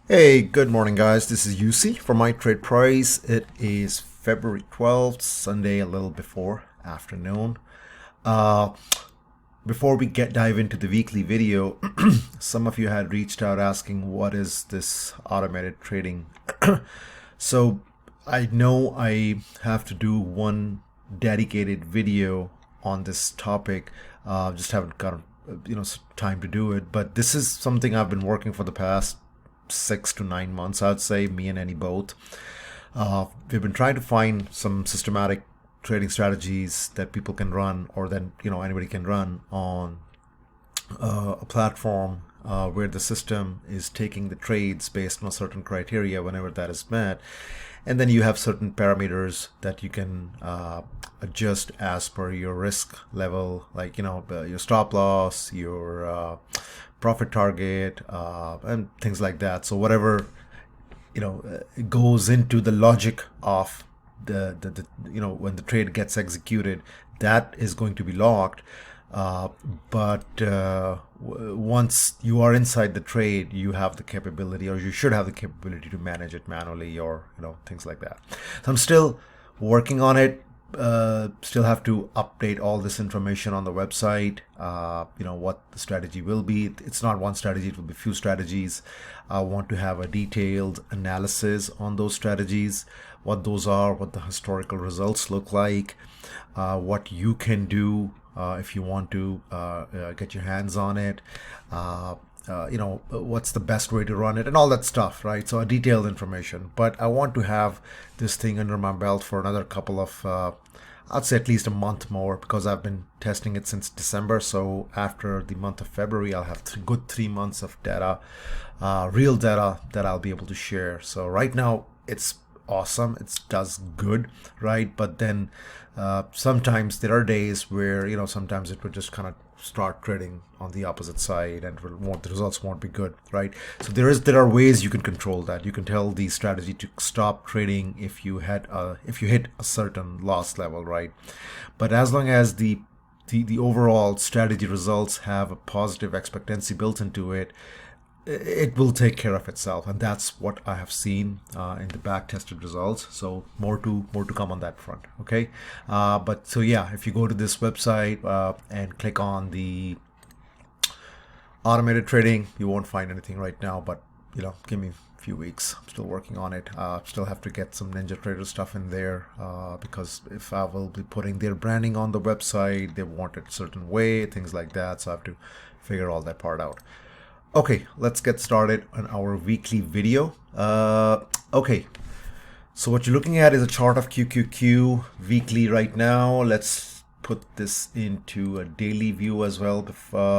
Hey, good morning, guys. This is UC from iTradePrice. It is February 12th, Sunday, a little before afternoon. Uh, Before we dive into the weekly video, some of you had reached out asking what is this automated trading. So I know I have to do one dedicated video on this topic. Just haven't got time to do it. But this is something I've been working for the past 6 to 9 months, I'd say, me and Annie both. We've been trying to find some systematic trading strategies that people can run, or that anybody can run on a platform where the system is taking the trades based on a certain criteria whenever that is met. And then you have certain parameters that you can adjust as per your risk level, like your stop loss, your profit target, and things like that. So whatever it goes into the logic of the when the trade gets executed, that is going to be locked. But once you are inside the trade, you have the capability, or you should have the capability, to manage it manually, or things like that. So I'm still working on it. Still have to update all this information on the website. What the strategy will be. It's not one strategy, it will be few strategies. I want to have a detailed analysis on those strategies, what those are, what the historical results look like, what you can do if you want to get your hands on it. What's the best way to run it, and all that stuff, right? So a detailed information. But I want to have this thing under my belt for another couple of I'd say at least a month more, because I've been testing it since December. So after the month of February, I'll have good 3 months of data, real data that I'll be able to share. So right now it's awesome, it does good, right? But then sometimes there are days where sometimes it would just kind of start trading on the opposite side, and the results won't be good, right? So there are ways you can control that. You can tell the strategy to stop trading if you hit a certain loss level, right? But as long as the overall strategy results have a positive expectancy built into it, it will take care of itself, and that's what I have seen in the back tested results. So more to come on that front. Okay, but so yeah, if you go to this website and click on the automated trading, you won't find anything right now. But give me a few weeks. I'm still working on it. Still have to get some Ninja Trader stuff in there because if I will be putting their branding on the website, they want it a certain way, things like that. So I have to figure all that part out. Okay, let's get started on our weekly video. Okay, so what you're looking at is a chart of QQQ weekly right now. Let's put this into a daily view as well.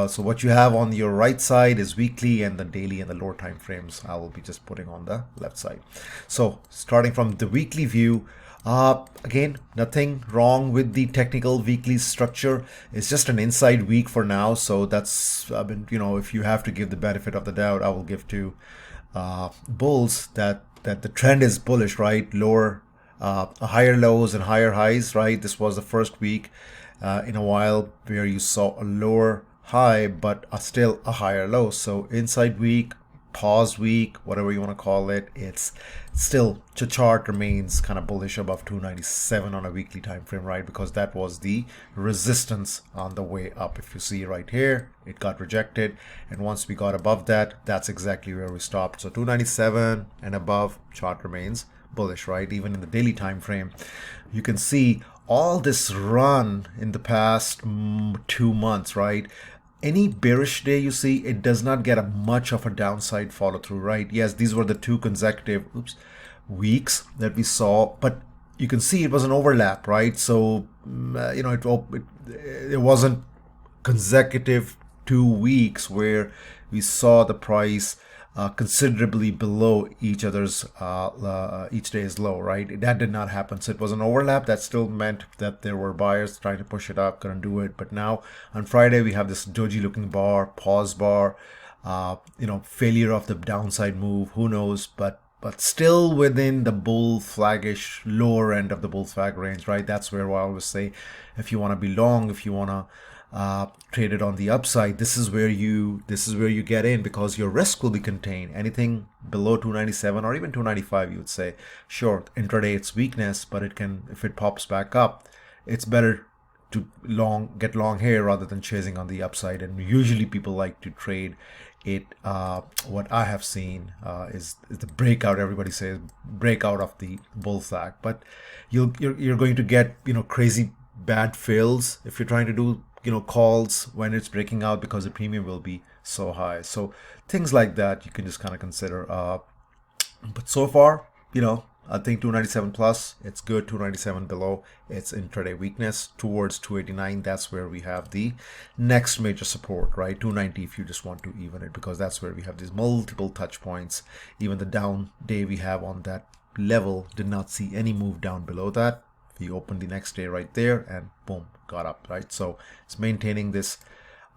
So what you have on your right side is weekly, and the daily and the lower time frames I will be just putting on the left side. So starting from the weekly view, again, nothing wrong with the technical weekly structure. It's just an inside week for now. So that's, if you have to give the benefit of the doubt, I will give to bulls that the trend is bullish, right? Lower, higher lows and higher highs, right? This was the first week in a while where you saw a lower high, but still a higher low. So inside week, pause week, whatever you want to call it, it's still, the chart remains kind of bullish above 297 on a weekly time frame, right? Because that was the resistance on the way up. If you see right here, it got rejected, and once we got above that, that's exactly where we stopped. So 297 and above, chart remains bullish, right? Even in the daily time frame, you can see all this run in the past 2 months, right? Any bearish day you see, it does not get a much of a downside follow through, right? Yes, these were the two consecutive weeks that we saw, but you can see it was an overlap, right? So it wasn't consecutive 2 weeks where we saw the price considerably below each other's each day's low, right? That did not happen. So it was an overlap. That still meant that there were buyers trying to push it up, couldn't do it. But now on Friday we have this doji looking bar, pause bar, failure of the downside move, who knows, but still within the bull flaggish lower end of the bull flag range, right? That's where I always say, if you want to be long, if you want to traded on the upside, this is where you get in, because your risk will be contained. Anything below 297 or even 295, you would say, sure, intraday it's weakness, but it can, if it pops back up, it's better to get long here rather than chasing on the upside. And usually people like to trade it. What I have seen is the breakout. Everybody says breakout of the bull flag, but you're going to get crazy bad fills if you're trying to do calls when it's breaking out, because the premium will be so high. So things like that you can just kind of consider. But so far, I think 297 plus, it's good. 297 below, it's intraday weakness. Towards 289, that's where we have the next major support, right? 290 if you just want to even it, because that's where we have these multiple touch points. Even the down day we have on that level did not see any move down below that. We opened the next day right there and boom, got up, right? So it's maintaining this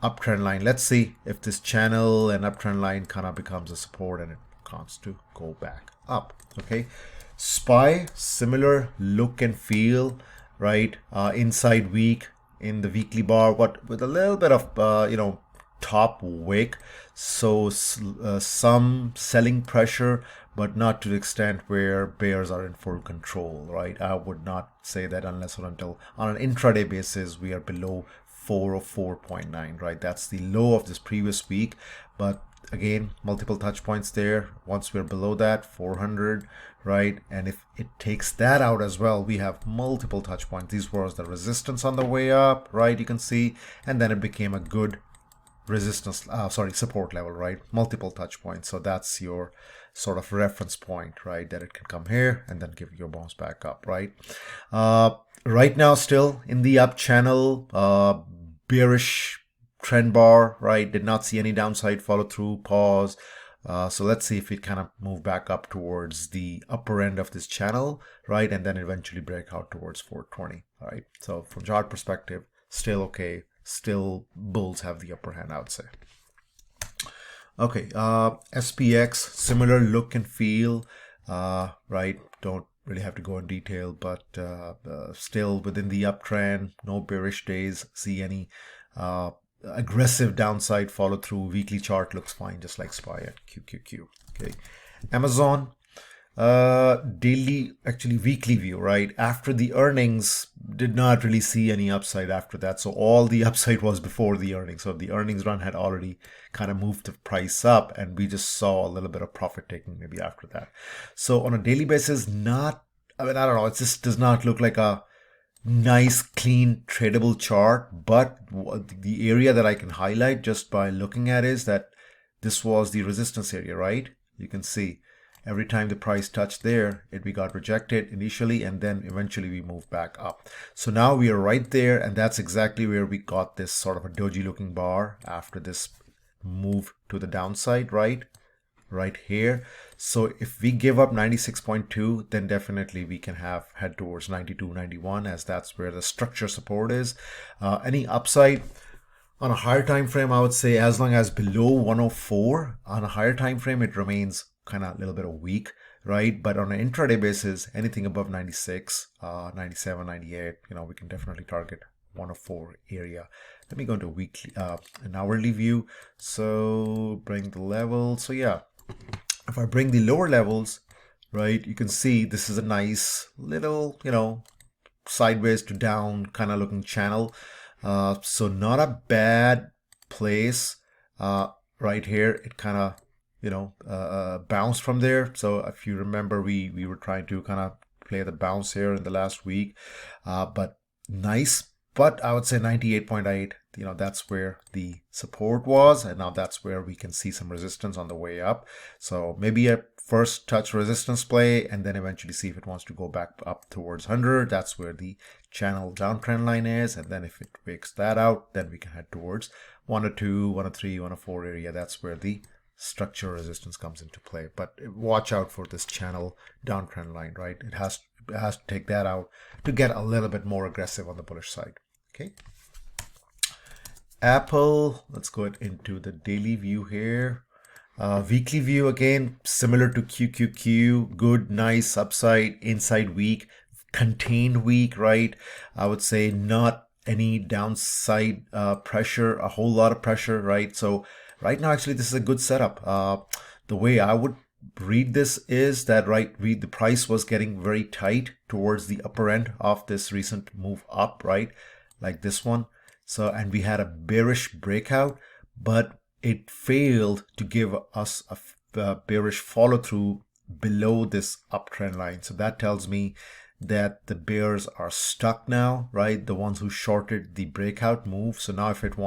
uptrend line. Let's see if this channel and uptrend line kind of becomes a support and it wants to go back up. Okay, SPY, similar look and feel, right? Inside week in the weekly bar, but with a little bit of top wick, so some selling pressure, but not to the extent where bears are in full control, right? I would not say that unless or until on an intraday basis we are below 404.9, right? That's the low of this previous week, but again, multiple touch points there. Once we're below that 400, right? And if it takes that out as well, we have multiple touch points. These was the resistance on the way up, right? You can see, and then it became a good resistance, support level, right? Multiple touch points. So that's your sort of reference point, right? That it can come here and then give you a bounce back up, right? Right now, still in the up channel, bearish trend bar, right? Did not see any downside follow through, pause. So let's see if it kind of move back up towards the upper end of this channel, right? And then eventually break out towards 420, all right? So from chart perspective, still okay. Still bulls have the upper hand, I would say. Okay, SPX, similar look and feel, right? Don't really have to go in detail, but still within the uptrend, no bearish days, see any aggressive downside follow through. Weekly chart looks fine, just like SPY and QQQ. Okay, Amazon, weekly view, right? After the earnings, did not really see any upside after that. So all the upside was before the earnings. So the earnings run had already kind of moved the price up, and we just saw a little bit of profit taking maybe after that. So on a daily basis, I don't know, it just does not look like a nice, clean, tradable chart. But the area that I can highlight just by looking at is that this was the resistance area, right? You can see every time the price touched there, we got rejected initially, and then eventually we moved back up. So now we are right there, and that's exactly where we got this sort of a doji looking bar after this move to the downside, right here. So if we give up 96.2, then definitely we can head towards 92, 91, as that's where the structure support is. Any upside on a higher time frame, I would say as long as below 104 on a higher time frame, it remains kind of a little bit of weak, right? But on an intraday basis, anything above 96, 97, 98, we can definitely target 104 area. Let me go into weekly, an hourly view. So bring the level. So yeah, if I bring the lower levels, right, you can see this is a nice little, sideways to down kind of looking channel. So not a bad place. Right here, it kind of bounce from there. So if you remember, we were trying to kind of play the bounce here in the last week, but nice. But I would say 98.8, that's where the support was, and now that's where we can see some resistance on the way up. So maybe a first touch resistance play, and then eventually see if it wants to go back up towards 100. That's where the channel downtrend line is, and then if it breaks that out, then we can head towards 102, 103, 104 area. That's where the structure resistance comes into play. But watch out for this channel downtrend line, right? It has to take that out to get a little bit more aggressive on the bullish side. Okay, Apple, let's go into the daily view here. Weekly view, again, similar to QQQ, good, nice upside, inside week, contained week, right? I would say not any downside pressure, a whole lot of pressure, right? So right now, actually, this is a good setup. The way I would read this is that the price was getting very tight towards the upper end of this recent move up, right? Like this one. So, and we had a bearish breakout, but it failed to give us a bearish follow through below this uptrend line. So that tells me that the bears are stuck now, right? The ones who shorted the breakout move. So now if it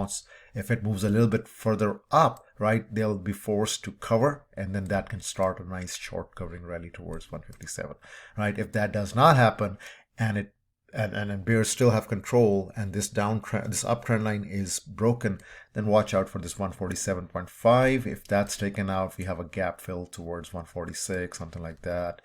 moves a little bit further up, right, they'll be forced to cover, and then that can start a nice short covering rally towards 157, right? If that does not happen, and bears still have control, and this uptrend line is broken, then watch out for this 147.5. If that's taken out, we have a gap fill towards 146, something like that.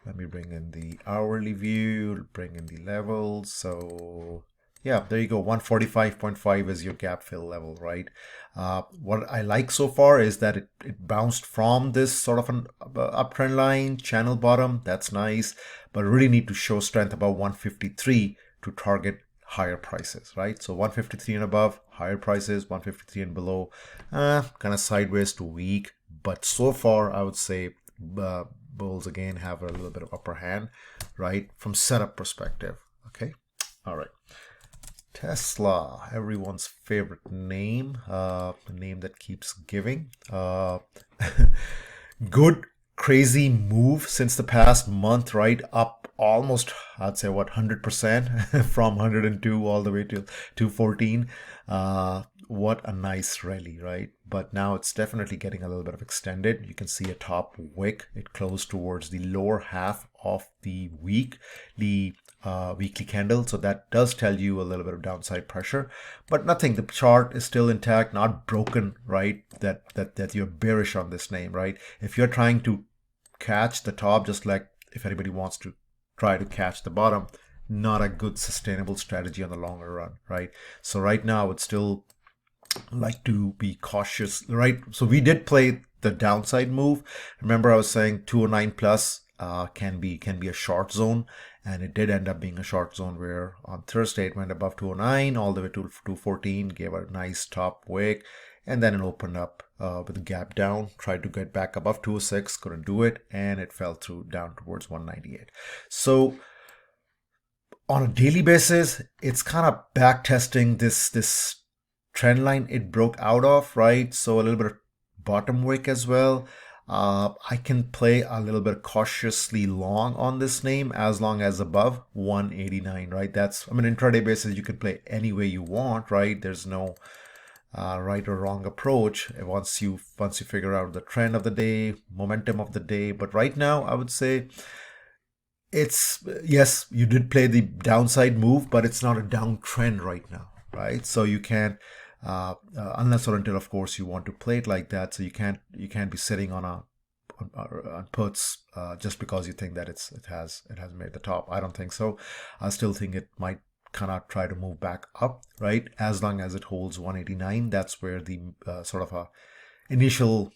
Let me bring in the hourly view, bring in the levels. So yeah, there you go. 145.5 is your gap fill level, right? What I like so far is that it bounced from this sort of an uptrend line, channel bottom. That's nice, but really need to show strength above 153 to target higher prices, right? So 153 and above, higher prices, 153 and below, kind of sideways to weak. But so far, I would say bulls again have a little bit of upper hand, right? From setup perspective, okay? All right. Tesla, everyone's favorite name, the name that keeps giving. Good, crazy move since the past month, right? Up almost, I'd say, what, 100% from 102 all the way to 214. What a nice rally, right? But now it's definitely getting a little bit of extended. You can see a top wick. It closed towards the lower half of the weekly candle. So that does tell you a little bit of downside pressure, but nothing. The chart is still intact, not broken, right? That you're bearish on this name, right? If you're trying to catch the top, just like if anybody wants to try to catch the bottom, not a good sustainable strategy on the longer run, right? So right now, I would still like to be cautious, right? So we did play the downside move. Remember, I was saying 209 plus can be a short zone, and it did end up being a short zone where on Thursday it went above 209 all the way to 214, gave a nice top wick, and then it opened up with a gap down, tried to get back above 206, couldn't do it, and it fell through down towards 198. So on a daily basis, it's kind of back testing this trend line it broke out of, right? So a little bit of bottom wick as well. I can play a little bit cautiously long on this name as long as above 189, right? That's, I mean, intraday basis, you can play any way you want, right? There's no right or wrong approach once you figure out the trend of the day, momentum of the day. But right now, I would say it's, yes, you did play the downside move, but it's not a downtrend right now, right? So you can't, unless or until, of course, you want to play it like that. So you can't be sitting on puts just because you think that it has made the top. I don't think so. I still think it might kind of try to move back up, right? As long as it holds 189, that's where the sort of a initial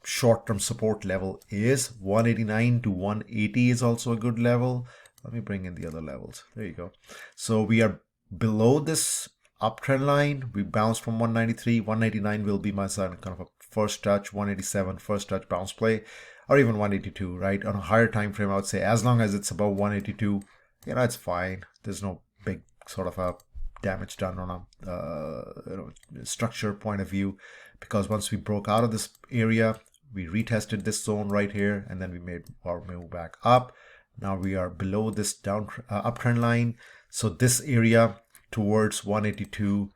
short-term support level is. 189 to 180 is also a good level. Let me bring in the other levels. There you go. So we are below this uptrend line. We bounced from 193. 189 will be my kind of a first touch. 187 first touch bounce play, or even 182, right? On a higher time frame, I would say as long as it's above 182, it's fine. There's no big sort of a damage done on a structure point of view, because once we broke out of this area, we retested this zone right here, and then we made our move back up. Now we are below this uptrend line. So this area towards 182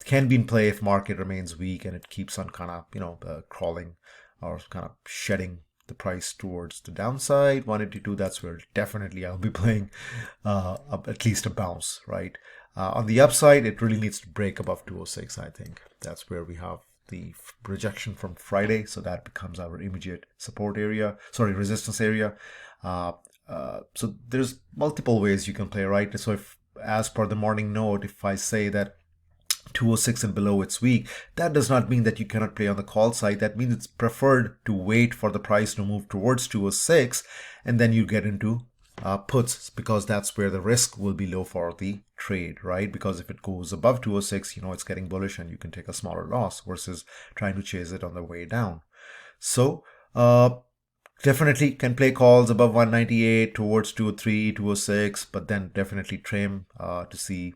can be in play if market remains weak and it keeps on kind of crawling or kind of shedding the price towards the downside. 182, that's where definitely I'll be playing at least a bounce, right? On the upside, it really needs to break above 206. I think that's where we have the rejection from Friday, so that becomes our immediate resistance area. So there's multiple ways you can play, right? So if, as per the morning note, if I say that 206 and below it's weak, that does not mean that you cannot play on the call side. That means it's preferred to wait for the price to move towards 206, and then you get into puts, because that's where the risk will be low for the trade, right? Because if it goes above 206, it's getting bullish and you can take a smaller loss versus trying to chase it on the way down. So definitely can play calls above 198 towards 203, 206, but then definitely trim to see,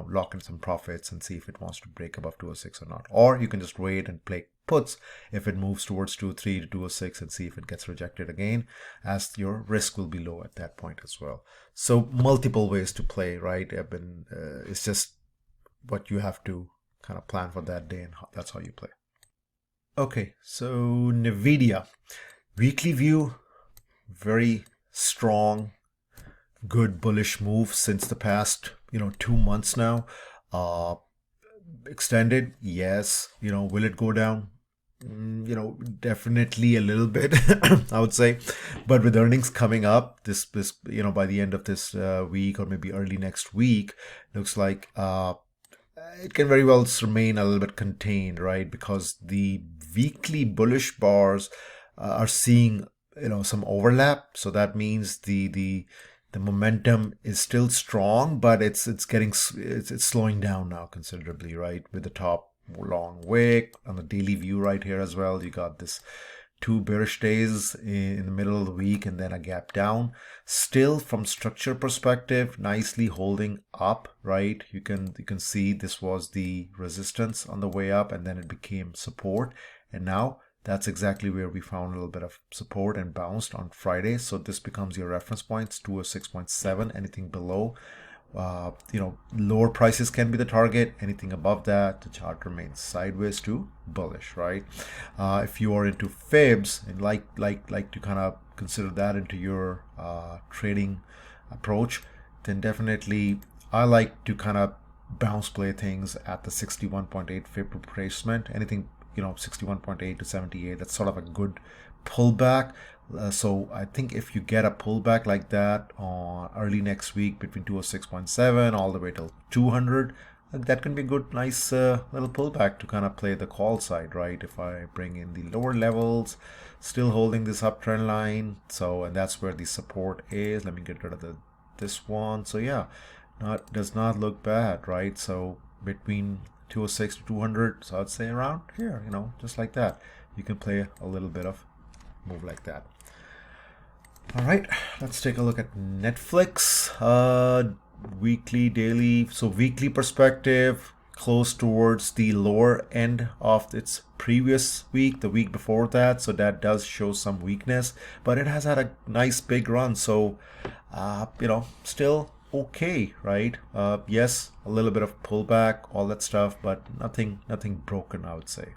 lock in some profits and see if it wants to break above 206 or not. Or you can just wait and play puts if it moves towards 203 to 206 and see if it gets rejected again, as your risk will be low at that point as well. So multiple ways to play, right? It's just what you have to kind of plan for that day, and that's how you play. Okay, so NVDA. Weekly view, very strong, good bullish move since the past, 2 months now. Extended, yes. Will it go down? Definitely a little bit, I would say. But with earnings coming up, this by the end of this week or maybe early next week, looks like it can very well remain a little bit contained, right? Because the weekly bullish bars are seeing some overlap, so that means the momentum is still strong, but it's slowing down now considerably, right? With the top long wick on the daily view right here as well, you got this 2 bearish days in the middle of the week and then a gap down. Still, from structure perspective, nicely holding up, right? You can see this was the resistance on the way up and then it became support, and now that's exactly where we found a little bit of support and bounced on Friday. So this becomes your reference points, 206.7. Anything below, lower prices can be the target. Anything above that, the chart remains sideways to bullish, right? If you are into fibs and like to kind of consider that into your trading approach, then definitely I like to kind of bounce play things at the 61.8 fib retracement. Anything 61.8 to 78, that's sort of a good pullback. So I think if you get a pullback like that on early next week between 206.7 all the way till 200, that can be a good, nice little pullback to kind of play the call side, right? If I bring in the lower levels, still holding this uptrend line, and that's where the support is. Let me get rid of this one. So yeah, does not look bad, right? So between 206 to 200, so I'd say around here, just like that, you can play a little bit of move like that. All right, let's take a look at Netflix weekly, daily. So weekly perspective, close towards the lower end of its previous week, the week before that, so that does show some weakness, but it has had a nice big run. So still okay, right? Yes, a little bit of pullback, all that stuff, but nothing broken, I would say.